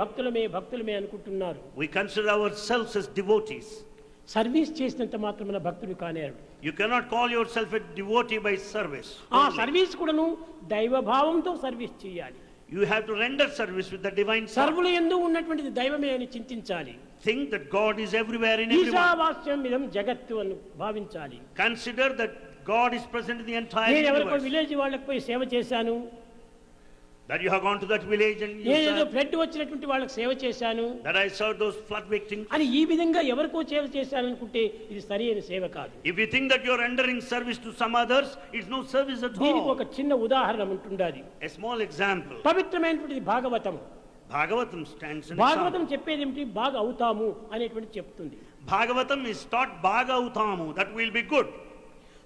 భక్తులమే భక్తులమే అనుకుంటున్నారు. We consider ourselves as devotees. Service చేసినంత మాత్రమే భక్తుడు కానేరు. You cannot call yourself a devotee by service. ఆ సర్వీస్ కూడాను దైవ భావంతో సర్వీస్ చేయాలి. You have to render service with the divine thought. సర్వుల యందు ఉన్నటువంటిది దైవమే అని చింతించాలి. Think that God is everywhere in everyone. ఈశావాస్యం ఇదం జగత్తు అని భావించాలి. Consider that God is present in the entire నేను ఎవరికో universe. విలేజ్ వాళ్ళకి పోయి సేవ చేశాను, That you have gone to that village and you నేను ఏదో served. ఫ్లడ్ వచ్చినటువంటి వాళ్ళకి సేవ చేశాను That I served those flood victims. అని ఈ విధంగా ఎవరికో సేవ చేశాను అనుకుంటే ఇది సరైన సేవ కాదు. If you think that you are rendering service to some others, it's no service at దీనికి all. ఒక చిన్న ఉదాహరణ ఉంటుండాలి. A small example. పవిత్రమైనటువంటిది Bhagavatam. Bhagavatam stands in Bhagavatam example. చెప్పేది ఏమిటి? బాగా అవుతాము అనేటువంటి చెప్తుంది. Bhagavatam is taught Bhagautamu, that will be good.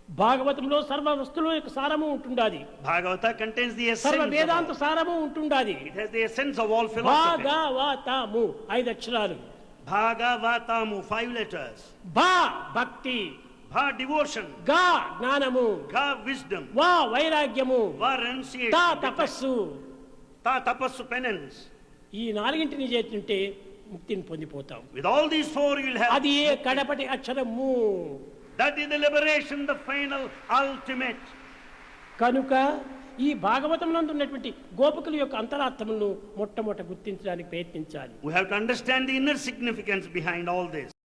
భాగవతంలో సర్వ వస్తువుల యొక్క సారము ఉంటుండాది. Bhagavata contains the సర్వ essence వేదాంత of all. సారము ఉంటుండాది. It has the essence of all philosophy. భాగవతము 5 అక్షరాలు. Bhagavatamu, 5 letters. భా భక్తి, Bha, devotion. గా జ్ఞానము, Ga, wisdom. వా వైరాగ్యము, Va, renunciation. తా తపస్సు. Ta, tapassu, penance. ఈ నాలుగింటిని చేస్తుంటే ముక్తిని పొందిపోతాం. With all these 4 you will have. అది ఏ కడపటి అక్షరము. That is the liberation, the final, ultimate. కనుక ఈ భాగవతంలో ఉన్నటువంటి గోపికల యొక్క అంతరార్థములను మొట్టమొదట గుర్తించడానికి ప్రయత్నించాలి. We have to understand the inner significance behind all this.